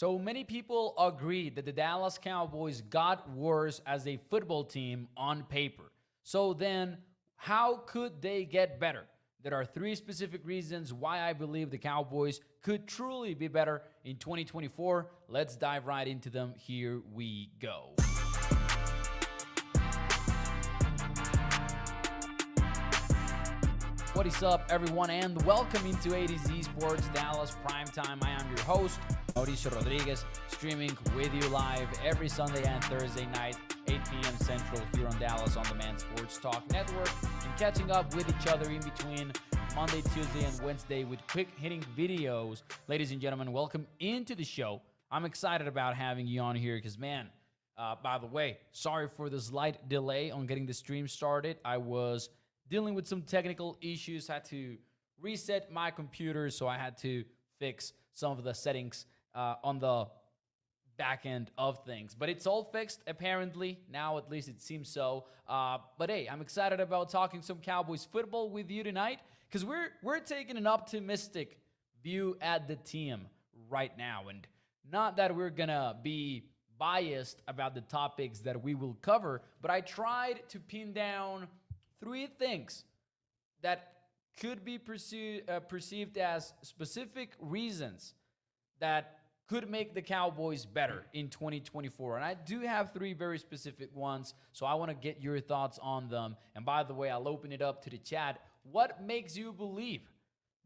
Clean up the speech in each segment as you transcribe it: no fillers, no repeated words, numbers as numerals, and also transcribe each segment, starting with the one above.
So many people agree that the Dallas Cowboys got worse as a football team on paper. So then, how could they get better? There are three specific reasons why I believe the Cowboys could truly be better in 2024. Let's dive right into them. Here we go. What is up, everyone, and welcome into A to Z Sports Dallas Primetime. I am your host, Mauricio Rodriguez, streaming with you live every Sunday and Thursday night, 8 p.m. Central, here on Dallas On Demand Sports Talk Network, and catching up with each other in between Monday, Tuesday, and Wednesday with quick-hitting videos. Ladies and gentlemen, welcome into the show. I'm excited about having you on here because, man, by the way, sorry for the slight delay on getting the stream started. I was dealing with some technical issues, had to reset my computer, so I had to fix some of the settings on the back end of things. But it's all fixed, apparently. Now, at least it seems so. But hey, I'm excited about talking some Cowboys football with you tonight because we're taking an optimistic view at the team right now. And not that we're going to be biased about the topics that we will cover, but I tried to pin down three things that could be perceived as specific reasons that could make the Cowboys better in 2024. And I do have three very specific ones, so I want to get your thoughts on them. And by the way, I'll open it up to the chat. What makes you believe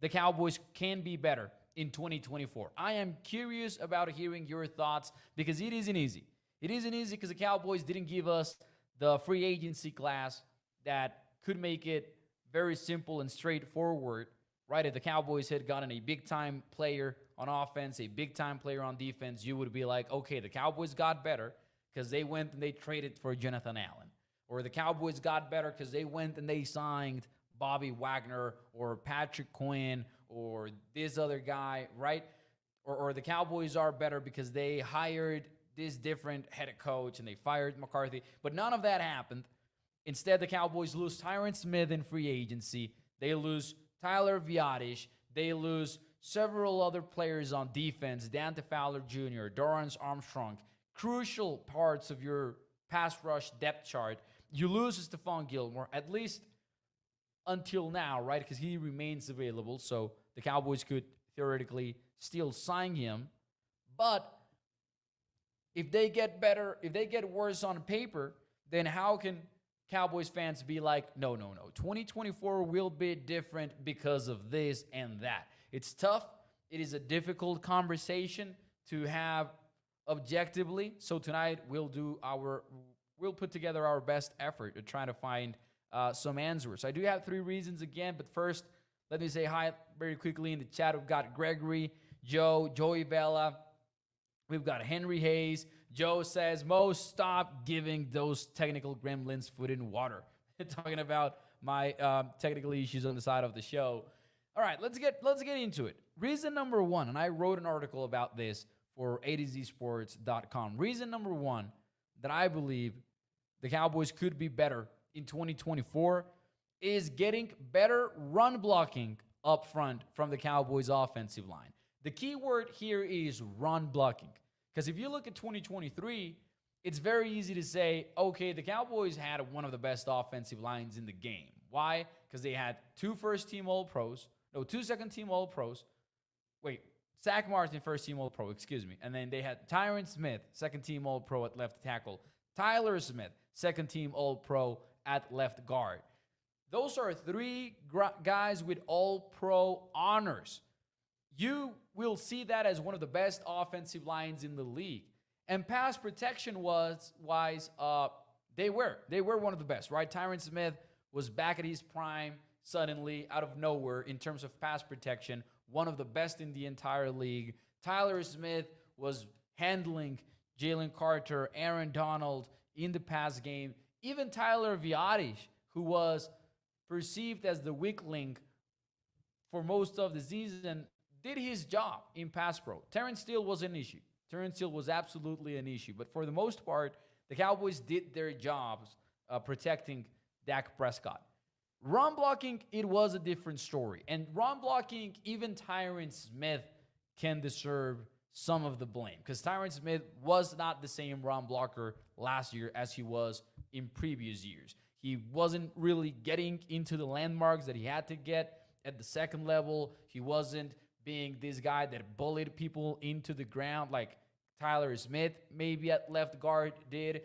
the Cowboys can be better in 2024? I am curious about hearing your thoughts because it isn't easy. It isn't easy because the Cowboys didn't give us the free agency class that could make it very simple and straightforward, right? If the Cowboys had gotten a big-time player on offense, a big-time player on defense, you would be like, okay, the Cowboys got better because they went and they traded for Jonathan Allen. Or the Cowboys got better because they went and they signed Bobby Wagner or Patrick Quinn or this other guy, right? Or the Cowboys are better because they hired this different head coach and they fired McCarthy. But none of that happened. Instead, the Cowboys lose Tyron Smith in free agency. They lose Tyler Viadish. They lose several other players on defense, Dante Fowler Jr., Dorrance Armstrong, crucial parts of your pass rush depth chart. You lose Stephon Gilmore, at least until now, right? Because he remains available, so the Cowboys could theoretically still sign him. But if they get better, if they get worse on paper, then how can Cowboys fans be like, no, 2024 will be different because of this and that? It's tough. It is a difficult conversation to have objectively. So tonight we'll put together our best effort to try to find some answers. I do have three reasons again, but first, let me say hi very quickly in the chat. We've got Gregory, Joe, Joey Bella. We've got Henry Hayes. Joe says, Mo, stop giving those technical gremlins food and water. Talking about my technical issues on the side of the show. All right, let's get into it. Reason number one, and I wrote an article about this for A2ZSports.com. Reason number one that I believe the Cowboys could be better in 2024 is getting better run blocking up front from the Cowboys offensive line. The key word here is run blocking. Because if you look at 2023, it's very easy to say, okay, the Cowboys had one of the best offensive lines in the game. Why? Because they had two second-team All-Pros. Zach Martin, first-team All-Pro, excuse me. And then they had Tyron Smith, second-team All-Pro at left tackle. Tyler Smith, second-team All-Pro at left guard. Those are three guys with All-Pro honors. You will see that as one of the best offensive lines in the league. And pass protection wise, they were one of the best, right? Tyron Smith was back at his prime suddenly out of nowhere in terms of pass protection, one of the best in the entire league. Tyler Smith was handling Jalen Carter, Aaron Donald in the pass game. Even Tyler Viadish, who was perceived as the weak link for most of the season, did his job in pass pro. Terrence Steele was an issue. Terrence Steele was absolutely an issue. But for the most part, the Cowboys did their jobs protecting Dak Prescott. Run blocking, it was a different story. And run blocking, even Tyron Smith can deserve some of the blame, because Tyron Smith was not the same run blocker last year as he was in previous years. He wasn't really getting into the landmarks that he had to get at the second level. He wasn't being this guy that bullied people into the ground like Tyler Smith maybe at left guard did.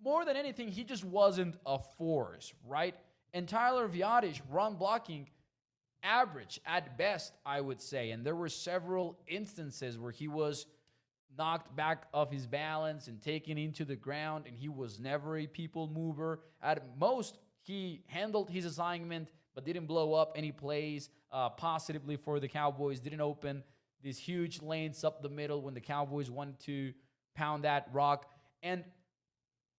More than anything, he just wasn't a force, right? And Tyler Viadic, run blocking, average at best, I would say. And there were several instances where he was knocked back off his balance and taken into the ground, and he was never a people mover. At most, he handled his assignment but didn't blow up any plays positively for the Cowboys, didn't open these huge lanes up the middle when the Cowboys wanted to pound that rock. And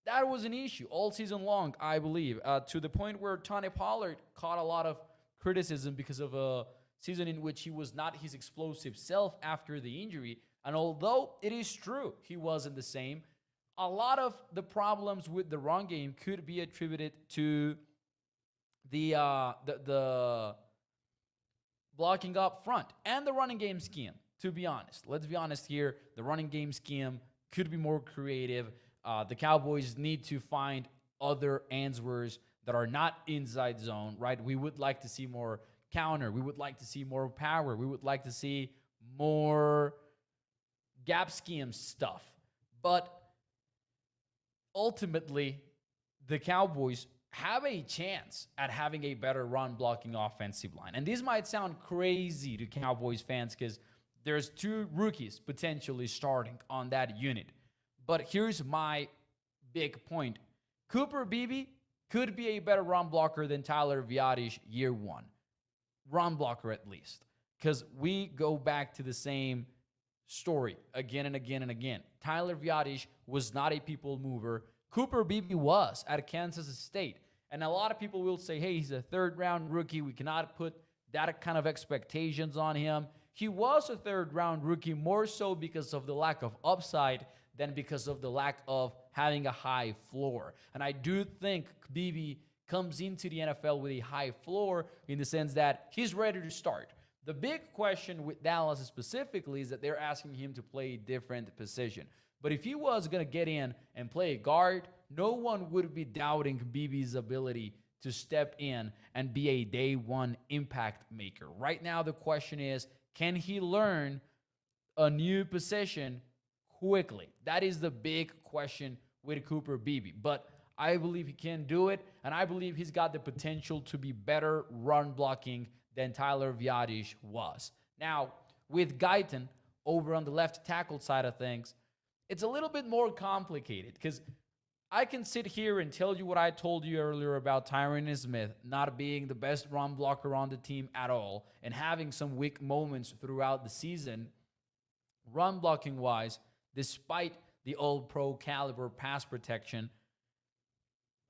that was an issue all season long, I believe, to the point where Tony Pollard caught a lot of criticism because of a season in which he was not his explosive self after the injury. And although it is true he wasn't the same, a lot of the problems with the run game could be attributed to the blocking up front and the running game scheme, to be honest. Let's be honest here. The running game scheme could be more creative. The Cowboys need to find other answers that are not inside zone, right? We would like to see more counter. We would like to see more power. We would like to see more gap scheme stuff. But ultimately, the Cowboys have a chance at having a better run blocking offensive line. And this might sound crazy to Cowboys fans because there's two rookies potentially starting on that unit. But here's my big point. Cooper Beebe could be a better run blocker than Tyler Viadic year one. Run blocker at least. Because we go back to the same story again and again and again. Tyler Viadic was not a people mover. Cooper Beebe was at Kansas State. And a lot of people will say, hey, he's a third-round rookie. We cannot put that kind of expectations on him. He was a third-round rookie more so because of the lack of upside than because of the lack of having a high floor. And I do think Beebe comes into the NFL with a high floor in the sense that he's ready to start. The big question with Dallas specifically is that they're asking him to play a different position. But if he was going to get in and play a guard, no one would be doubting Beebe's ability to step in and be a day one impact maker. Right now, the question is, can he learn a new position quickly? That is the big question with Cooper Beebe. But I believe he can do it, and I believe he's got the potential to be better run blocking than Tyler Viadic was. Now, with Guyton over on the left tackle side of things, it's a little bit more complicated because I can sit here and tell you what I told you earlier about Tyron Smith not being the best run blocker on the team at all and having some weak moments throughout the season, run blocking wise, despite the all-pro caliber pass protection.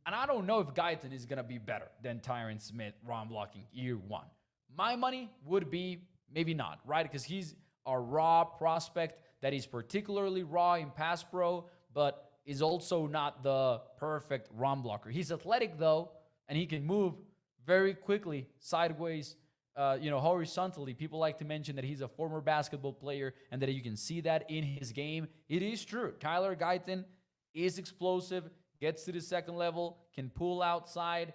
And I don't know if Guyton is going to be better than Tyron Smith run blocking year one. My money would be maybe not, right? Because he's a raw prospect that is particularly raw in pass pro, but is also not the perfect run blocker. He's athletic, though, and he can move very quickly sideways, horizontally. People like to mention that he's a former basketball player and that you can see that in his game. It is true. Tyler Guyton is explosive, gets to the second level, can pull outside,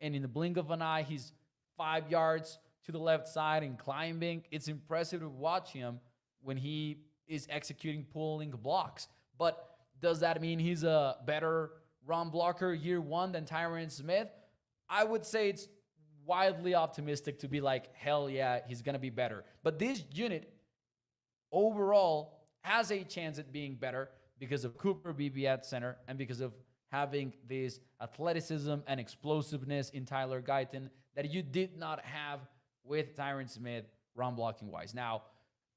and in the blink of an eye, he's 5 yards to the left side and climbing. It's impressive to watch him when he is executing pulling blocks. But does that mean he's a better run blocker year one than Tyron Smith? I would say it's wildly optimistic to be like, hell yeah, he's going to be better. But this unit overall has a chance at being better because of Cooper Beebe at center and because of having this athleticism and explosiveness in Tyler Guyton that you did not have with Tyron Smith run blocking wise. Now,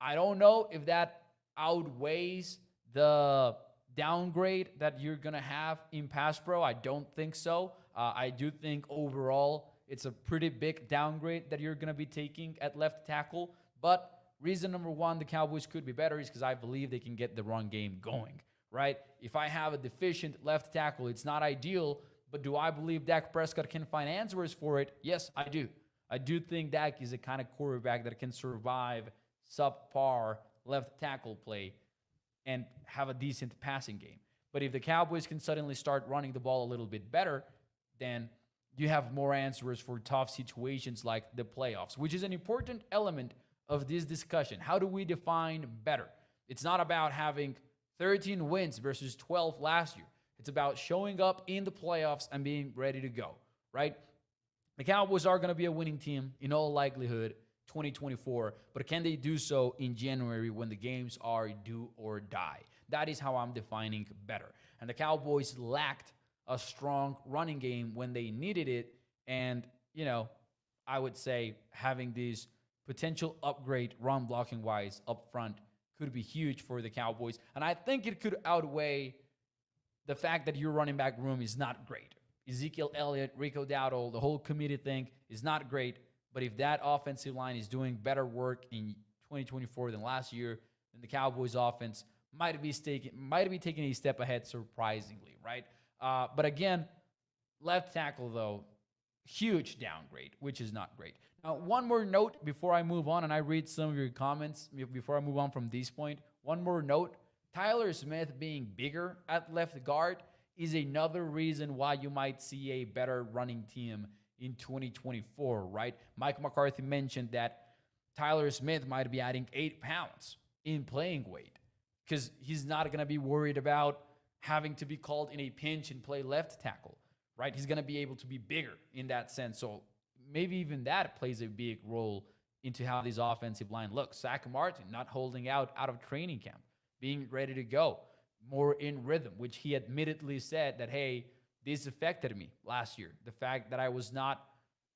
I don't know if that outweighs the downgrade that you're going to have in pass pro. I don't think so. I do think overall it's a pretty big downgrade that you're going to be taking at left tackle. But reason number one, the Cowboys could be better is because I believe they can get the run game going, right? If I have a deficient left tackle, it's not ideal, but do I believe Dak Prescott can find answers for it? Yes, I do. I do think Dak is a kind of quarterback that can survive subpar left tackle play and have a decent passing game. But if the Cowboys can suddenly start running the ball a little bit better, then you have more answers for tough situations like the playoffs, which is an important element of this discussion. How do we define better? It's not about having 13 wins versus 12 last year. It's about showing up in the playoffs and being ready to go, right? The Cowboys are going to be a winning team in all likelihood 2024, but can they do so in January when the games are do or die? That is how I'm defining better. And the Cowboys lacked a strong running game when they needed it. And, I would say having this potential upgrade run blocking wise up front could be huge for the Cowboys. And I think it could outweigh the fact that your running back room is not great. Ezekiel Elliott, Rico Dowdle, the whole committee thing is not great. But if that offensive line is doing better work in 2024 than last year, then the Cowboys offense might be taking a step ahead surprisingly, right? But again, left tackle, though, huge downgrade, which is not great. Now, one more note before I move on, and I read some of your comments before I move on from this point. One more note, Tyler Smith being bigger at left guard is another reason why you might see a better running team in 2024, right? Mike McCarthy mentioned that Tyler Smith might be adding 8 pounds in playing weight because he's not going to be worried about having to be called in a pinch and play left tackle, right? He's going to be able to be bigger in that sense. So maybe even that plays a big role into how this offensive line looks. Zach Martin not holding out of training camp, being ready to go, more in rhythm, which he admittedly said that, hey, this affected me last year. The fact that I was not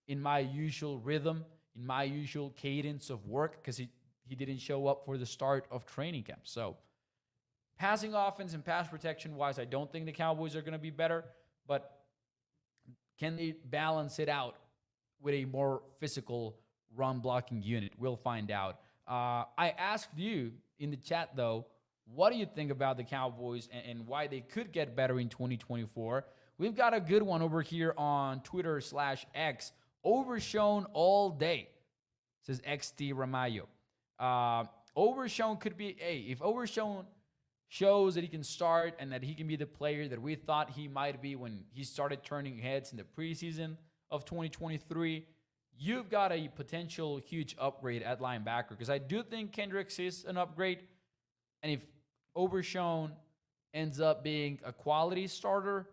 in my usual rhythm, in my usual cadence of work, because he didn't show up for the start of training camp. So passing offense and pass protection wise, I don't think the Cowboys are going to be better, but can they balance it out with a more physical run blocking unit? We'll find out. I asked you in the chat, though, what do you think about the Cowboys and why they could get better in 2024? We've got a good one over here on Twitter/X. Overshown all day, says XT Ramayo. Overshown could be, if Overshown shows that he can start and that he can be the player that we thought he might be when he started turning heads in the preseason of 2023, you've got a potential huge upgrade at linebacker, because I do think Kendricks is an upgrade. And if Overshown ends up being a quality starter,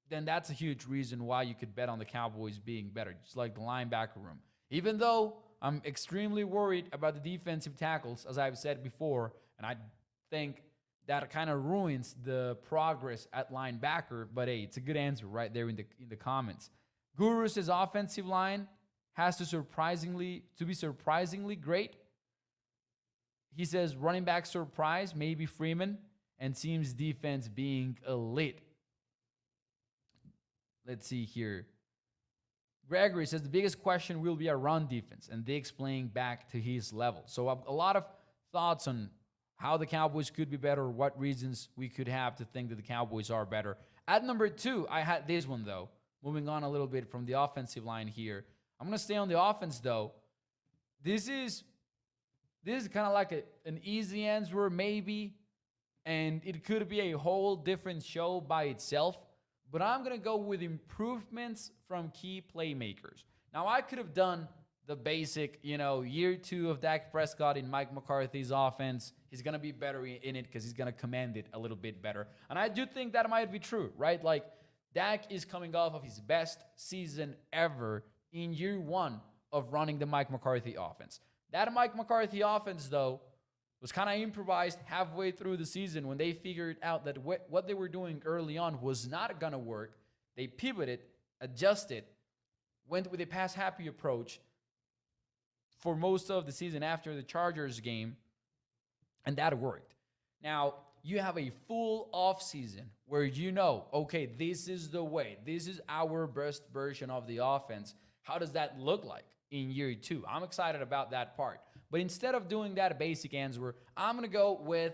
then that's a huge reason why you could bet on the Cowboys being better, just like the linebacker room. Even though I'm extremely worried about the defensive tackles, as I've said before, and I think that kind of ruins the progress at linebacker. But hey, it's a good answer right there in the comments. Guru says offensive line has to be surprisingly great. He says running back surprise, maybe Freeman, and seems defense being elite. Let's see here. Gregory says the biggest question will be a run defense and Diggs playing back to his level. So a lot of thoughts on how the Cowboys could be better, what reasons we could have to think that the Cowboys are better. At number 2, I had this one, though. Moving on a little bit from the offensive line here. I'm going to stay on the offense, though. This is kind of like an easy answer, maybe, and it could be a whole different show by itself. But I'm going to go with improvements from key playmakers. Now, I could have done the basic, year 2 of Dak Prescott in Mike McCarthy's offense. He's going to be better in it because he's going to command it a little bit better. And I do think that might be true, right? Like, Dak is coming off of his best season ever in year 1 of running the Mike McCarthy offense. That Mike McCarthy offense, though, was kind of improvised halfway through the season when they figured out that what they were doing early on was not going to work. They pivoted, adjusted, went with a pass-happy approach for most of the season after the Chargers game, and that worked. Now, you have a full offseason where okay, this is the way. This is our best version of the offense. How does that look like in year 2? I'm excited about that part. But instead of doing that basic answer, I'm going to go with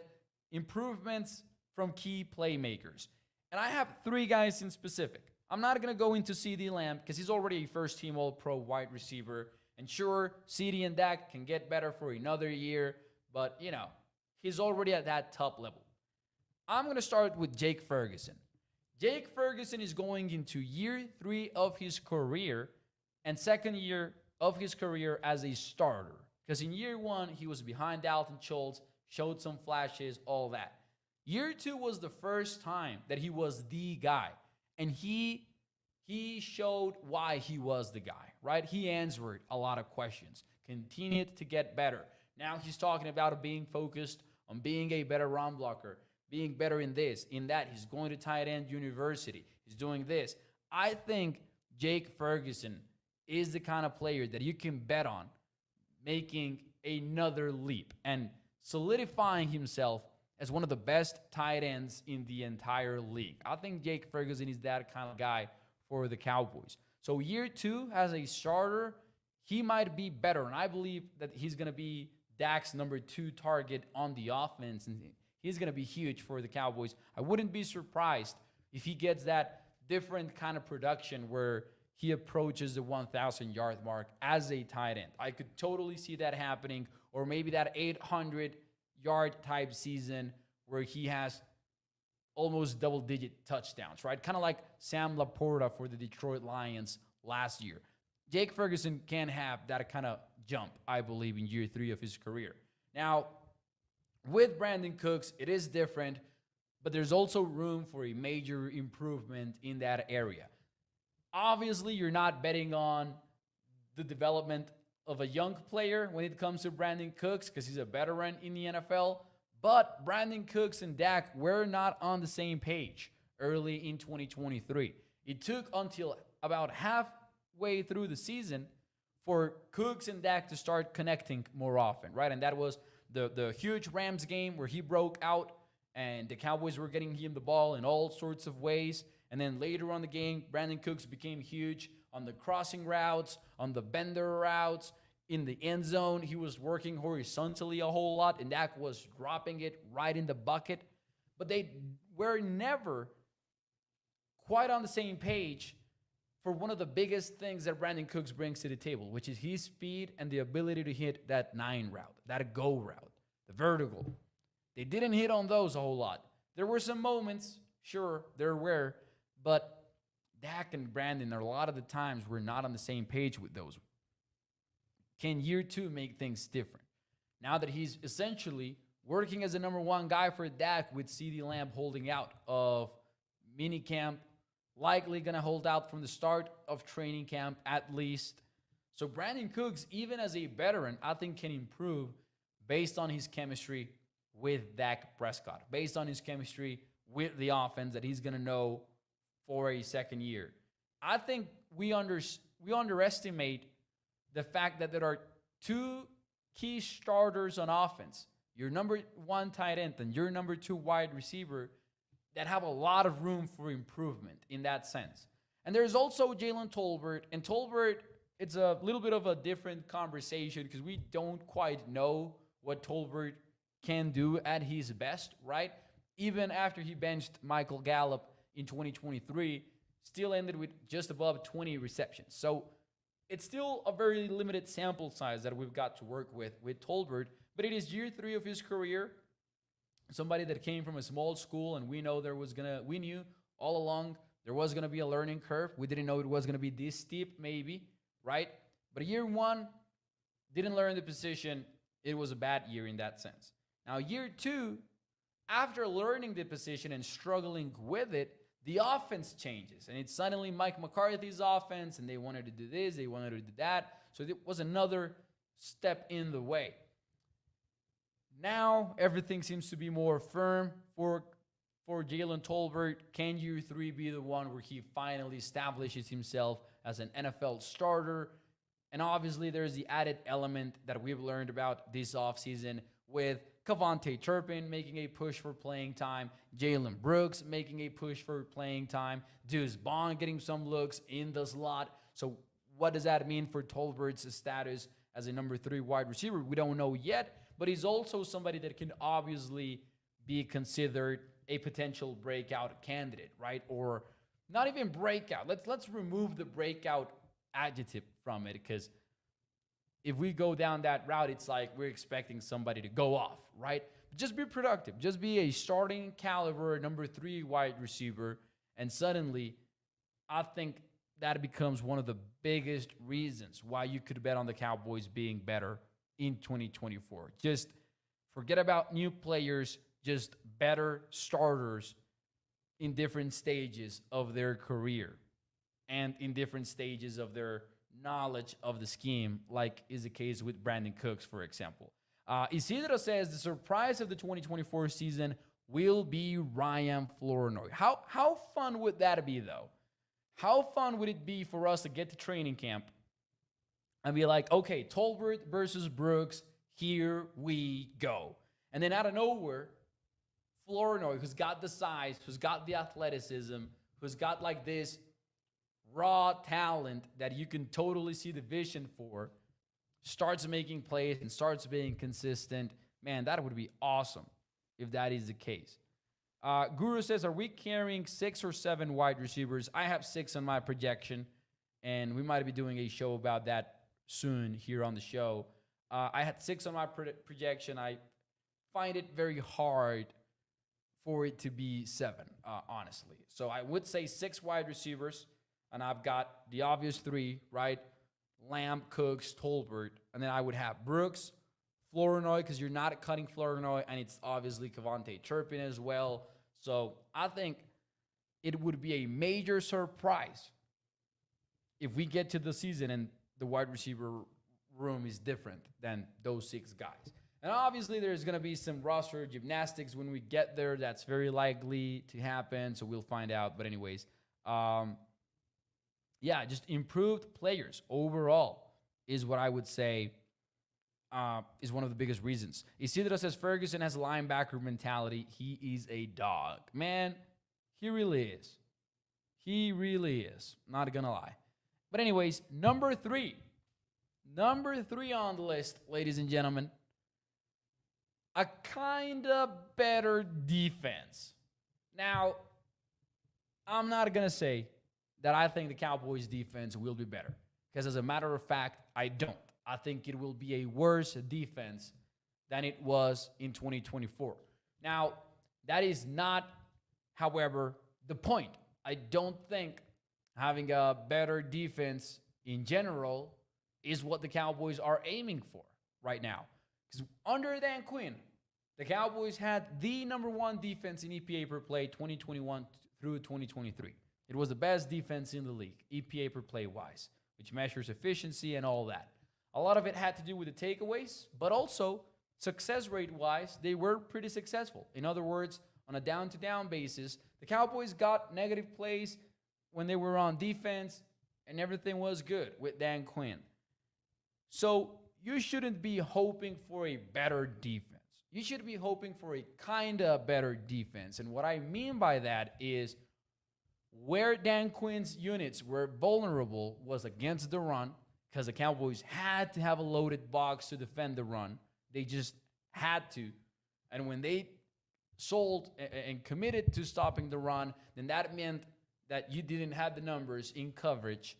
improvements from key playmakers. And I have 3 guys in specific. I'm not going to go into CeeDee Lamb because he's already a first-team All-Pro wide receiver. And sure, CeeDee and Dak can get better for another year. but he's already at that top level. I'm going to start with Jake Ferguson. Jake Ferguson is going into year 3 of his career and second year of his career as a starter. Because in year 1, he was behind Dalton Schultz, showed some flashes, all that. Year 2 was the first time that he was the guy. And he showed why he was the guy, right? He answered a lot of questions, continued to get better. Now he's talking about being focused on being a better run blocker, being better in this, in that. He's going to tight end university. He's doing this. I think Jake Ferguson is the kind of player that you can bet on making another leap and solidifying himself as one of the best tight ends in the entire league. I think Jake Ferguson is that kind of guy for the Cowboys. So year 2 as a starter, he might be better. And I believe that he's going to be Dak's number 2 target on the offense. And he's going to be huge for the Cowboys. I wouldn't be surprised if he gets that different kind of production where he approaches the 1,000-yard mark as a tight end. I could totally see that happening. Or maybe that 800-yard type season where he has almost double-digit touchdowns, right? Kind of like Sam Laporta for the Detroit Lions last year. Jake Ferguson can have that kind of jump, I believe, in year 3 of his career. Now, with Brandon Cooks, it is different, but there's also room for a major improvement in that area. Obviously, you're not betting on the development of a young player when it comes to Brandon Cooks because he's a veteran in the NFL. But Brandon Cooks and Dak were not on the same page early in 2023. It took until about halfway through the season for Cooks and Dak to start connecting more often, right? And that was the huge Rams game where he broke out and the Cowboys were getting him the ball in all sorts of ways. And then later on the game, Brandon Cooks became huge on the crossing routes, on the bender routes, in the end zone. He was working horizontally a whole lot, and Dak was dropping it right in the bucket. But they were never quite on the same page for one of the biggest things that Brandon Cooks brings to the table, which is his speed and the ability to hit that 9 route, that go route, the vertical. They didn't hit on those a whole lot. There were some moments, sure, there were, but Dak and Brandon, a lot of the times, were not on the same page with those. Can year 2 make things different? Now that he's essentially working as the number 1 guy for Dak with CeeDee Lamb holding out of minicamp, likely going to hold out from the start of training camp at least. So Brandon Cooks, even as a veteran, I think can improve based on his chemistry with Dak Prescott, based on his chemistry with the offense that he's going to know for a second year. I think we underestimate the fact that there are 2 key starters on offense, your number 1 tight end and your number 2 wide receiver, that have a lot of room for improvement in that sense. And there's also Jalen Tolbert. And Tolbert, it's a little bit of a different conversation because we don't quite know what Tolbert can do at his best, right? Even after he benched Michael Gallup in 2023, still ended with just above 20 receptions. So it's still a very limited sample size that we've got to work with Tolbert, but it is year 3 of his career. Somebody that came from a small school, and we knew all along there was gonna be a learning curve. We didn't know it was gonna be this steep, maybe, right? But year 1, didn't learn the position. It was a bad year in that sense. Now, year 2, after learning the position and struggling with it, the offense changes. And it's suddenly Mike McCarthy's offense, and they wanted to do this, they wanted to do that. So it was another step in the way. Now, everything seems to be more firm for Jalen Tolbert. Can year 3 be the one where he finally establishes himself as an NFL starter? And obviously, there's the added element that we've learned about this offseason with Kavontae Turpin making a push for playing time, Jalen Brooks making a push for playing time, Deuce Vaughn getting some looks in the slot. So what does that mean for Tolbert's status as a number 3 wide receiver? We don't know yet, but he's also somebody that can obviously be considered a potential breakout candidate, right? Or not even breakout. Let's remove the breakout adjective from it, because if we go down that route, it's like we're expecting somebody to go off, right? Just be productive. Just be a starting caliber number 3 wide receiver. And suddenly, I think that becomes one of the biggest reasons why you could bet on the Cowboys being better in 2024. Just forget about new players, just better starters in different stages of their career and in different stages of their knowledge of the scheme, like is the case with Brandon Cooks, for example. Isidro says the surprise of the 2024 season will be Ryan Flournoy. How fun would that be, though? How fun would it be for us to get to training camp and be like, okay, Tolbert versus Brooks, here we go. And then out of nowhere, Flournoy, who's got the size, who's got the athleticism, who's got like this raw talent that you can totally see the vision for, starts making plays and starts being consistent. Man, that would be awesome if that is the case. Guru says, are we carrying 6 or 7 wide receivers? I have 6 on my projection, and we might be doing a show about that soon here on the show. I had 6 on my projection. I find it very hard for it to be 7, honestly. So I would say 6 wide receivers, and I've got the obvious 3, right? Lamb, Cooks, Tolbert, and then I would have Brooks, Flournoy, because you're not cutting Flournoy, and it's obviously Kevontae Turpin as well. So I think it would be a major surprise if we get to the season and the wide receiver room is different than those 6 guys. And obviously there's going to be some roster gymnastics when we get there. That's very likely to happen, so we'll find out. But anyways, yeah, just improved players overall is what I would say is one of the biggest reasons. Isidro says Ferguson has a linebacker mentality. He is a dog. Man, he really is. He really is. Not going to lie. But anyways, number 3. Number 3 on the list, ladies and gentlemen. A kind of better defense. Now, I'm not going to say that I think the Cowboys defense will be better. Because as a matter of fact, I don't. I think it will be a worse defense than it was in 2024. Now, that is not, however, the point. I don't think having a better defense in general is what the Cowboys are aiming for right now. Because under Dan Quinn, the Cowboys had the number 1 defense in EPA per play 2021 through 2023. It was the best defense in the league, EPA per play wise, which measures efficiency and all that. A lot of it had to do with the takeaways, but also success rate-wise, they were pretty successful. In other words, on a down-to-down basis, the Cowboys got negative plays when they were on defense, and everything was good with Dan Quinn. So you shouldn't be hoping for a better defense. You should be hoping for a kind of better defense. And what I mean by that is where Dan Quinn's units were vulnerable was against the run, because the Cowboys had to have a loaded box to defend the run. They just had to. And when they sold and committed to stopping the run, then that meant that you didn't have the numbers in coverage.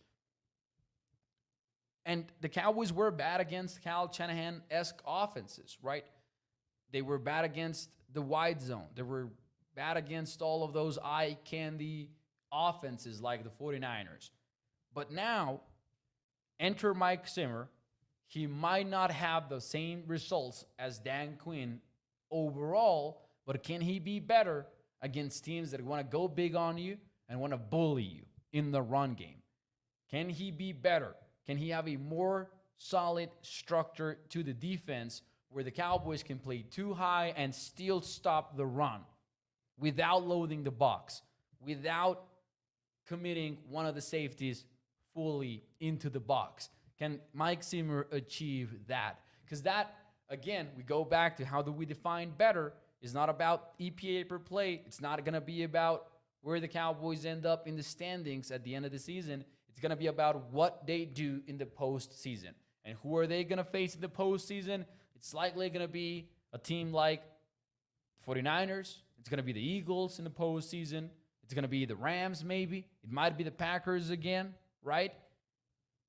And the Cowboys were bad against Kyle Shanahan-esque offenses, right? They were bad against the wide zone. They were bad against all of those eye candy offenses like the 49ers. But now, enter Mike Zimmer. He might not have the same results as Dan Quinn overall, but can he be better against teams that want to go big on you and want to bully you in the run game? Can he be better? Can he have a more solid structure to the defense where the Cowboys can play too high and still stop the run without loading the box, without committing one of the safeties fully into the box? Can Mike Zimmer achieve that? Because that, again, we go back to how do we define better. It's not about EPA per play. It's not going to be about where the Cowboys end up in the standings at the end of the season. It's going to be about what they do in the postseason. And who are they going to face in the postseason? It's likely going to be a team like the 49ers. It's going to be the Eagles in the postseason. It's going to be the Rams maybe. It might be the Packers again, right?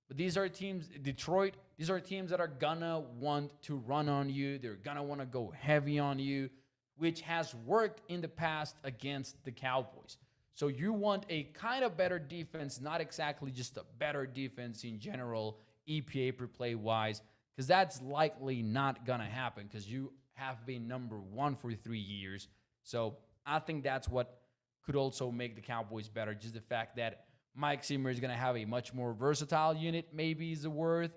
But these are teams, Detroit, these are teams that are gonna want to run on you. They're gonna want to go heavy on you, which has worked in the past against the Cowboys. So you want a kind of better defense, not exactly just a better defense in general, EPA per play wise, because that's likely not going to happen because you have been number one for 3 years. So I think that's what could also make the Cowboys better. Just the fact that Mike Zimmer is going to have a much more versatile unit, maybe is the word.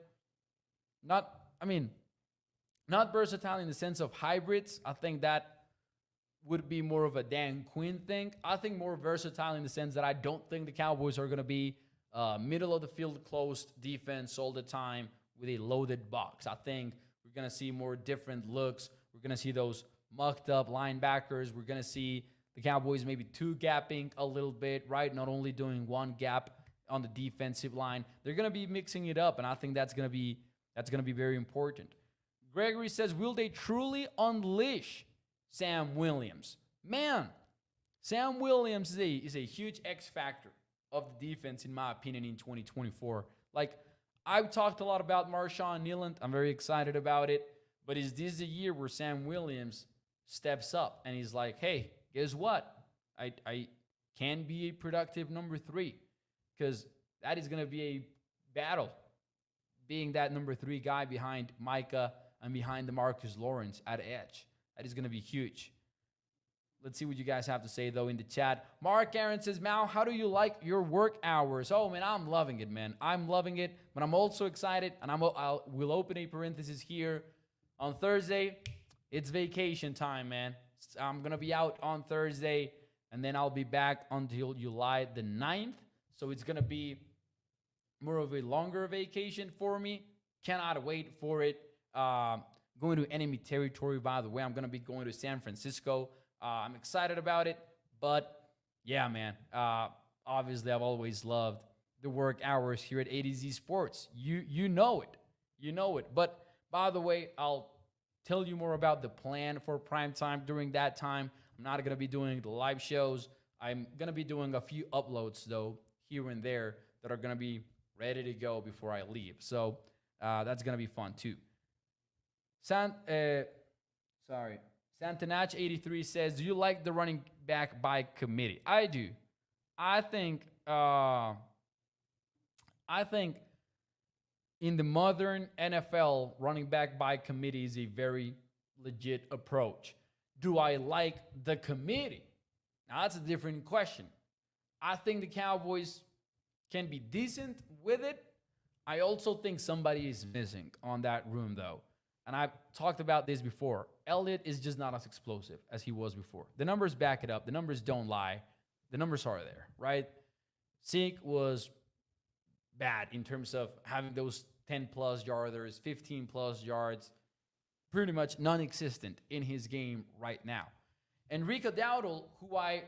Not versatile in the sense of hybrids. I think that would be more of a Dan Quinn thing. I think more versatile in the sense that I don't think the Cowboys are going to be middle of the field closed defense all the time with a loaded box. I think we're going to see more different looks. We're going to see those mucked up linebackers. We're going to see the Cowboys maybe two gapping a little bit, right? Not only doing one gap on the defensive line. They're going to be mixing it up, and I think that's going to be very important. Gregory says, will they truly unleash Sam Williams? Man, Sam Williams is a huge X factor of the defense, in my opinion, in 2024. Like, I've talked a lot about Marshawn Neiland. I'm very excited about it. But is this a year where Sam Williams steps up and he's like, hey, guess what? I can be a productive number 3, because that is going to be a battle being that number 3 guy behind Micah and behind DeMarcus Lawrence at edge. That is going to be huge. Let's see what you guys have to say, though, in the chat. Mark Aaron says, Mal, how do you like your work hours? Oh, man, I'm loving it, man. I'm loving it, but I'm also excited, and we'll open a parenthesis here. On Thursday, it's vacation time, man. I'm going to be out on Thursday, and then I'll be back until July the 9th. So it's going to be more of a longer vacation for me. Cannot wait for it. Going to enemy territory, by the way. I'm going to be going to San Francisco. I'm excited about it. But, yeah, man. Obviously, I've always loved the work hours here at A to Z Sports. You know it. You know it. But, by the way, I'll tell you more about the plan for prime time during that time. I'm not going to be doing the live shows. I'm going to be doing a few uploads, though, here and there that are going to be ready to go before I leave. So that's going to be fun, too. Santanach83 says, do you like the running back by committee? I do. I think in the modern NFL, running back by committee is a very legit approach. Do I like the committee? Now, that's a different question. I think the Cowboys can be decent with it. I also think somebody is missing on that room, though. And I've talked about this before. Elliott is just not as explosive as he was before. The numbers back it up. The numbers don't lie. The numbers are there, right? Zeke was bad in terms of having those 10-plus yarders, 15-plus yards, pretty much non-existent in his game right now. Enrico Dowdle, who I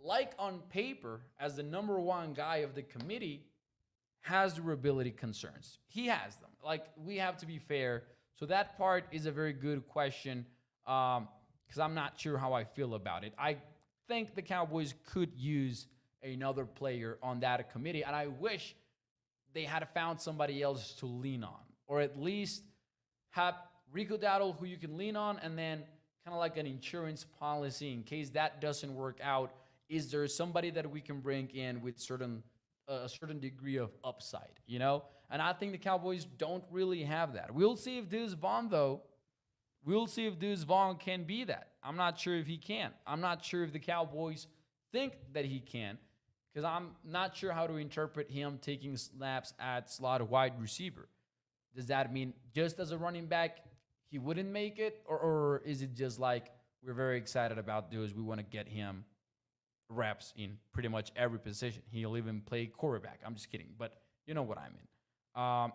like on paper as the number 1 guy of the committee, has durability concerns. He has them. Like, we have to be fair. So that part is a very good question, because I'm not sure how I feel about it. I think the Cowboys could use another player on that committee, and I wish they had found somebody else to lean on, or at least have Rico Dowdle who you can lean on, and then kind of like an insurance policy in case that doesn't work out. Is there somebody that we can bring in with a certain degree of upside, you know? And I think the Cowboys don't really have that. We'll see if Deuce Vaughn, though. We'll see if Deuce Vaughn can be that. I'm not sure if he can. I'm not sure if the Cowboys think that he can, because I'm not sure how to interpret him taking snaps at slot wide receiver. Does that mean just as a running back he wouldn't make it? Or is it just like we're very excited about Deuce, we want to get him reps in pretty much every position? He'll even play quarterback. I'm just kidding, but you know what I mean.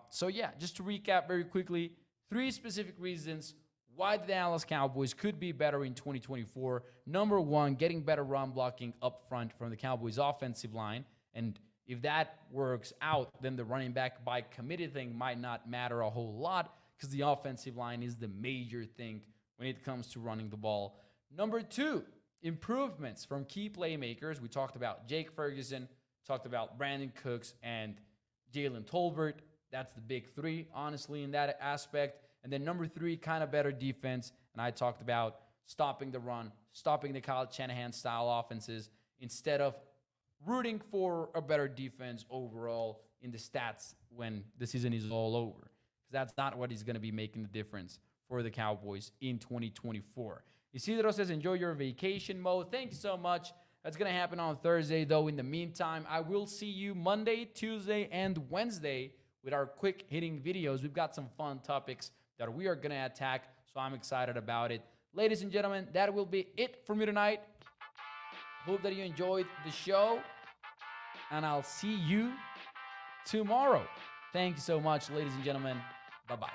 So, yeah, just to recap very quickly, 3 specific reasons why the Dallas Cowboys could be better in 2024. Number 1, getting better run blocking up front from the Cowboys offensive line. And if that works out, then the running back by committee thing might not matter a whole lot, because the offensive line is the major thing when it comes to running the ball. Number 2, improvements from key playmakers. We talked about Jake Ferguson, talked about Brandon Cooks and Jalen Tolbert. That's the big three, honestly, in that aspect. And then number three, kind of better defense. And I talked about stopping the run, stopping the Kyle Shanahan style offenses instead of rooting for a better defense overall in the stats when the season is all over. Because that's not what is going to be making the difference for the Cowboys in 2024. Isidro says, enjoy your vacation, Mo. Thank you so much. That's going to happen on Thursday, though. In the meantime, I will see you Monday, Tuesday, and Wednesday with our quick hitting videos. We've got some fun topics that we are going to attack, so I'm excited about it. Ladies and gentlemen, that will be it for me tonight. Hope that you enjoyed the show, and I'll see you tomorrow. Thank you so much, ladies and gentlemen. Bye-bye.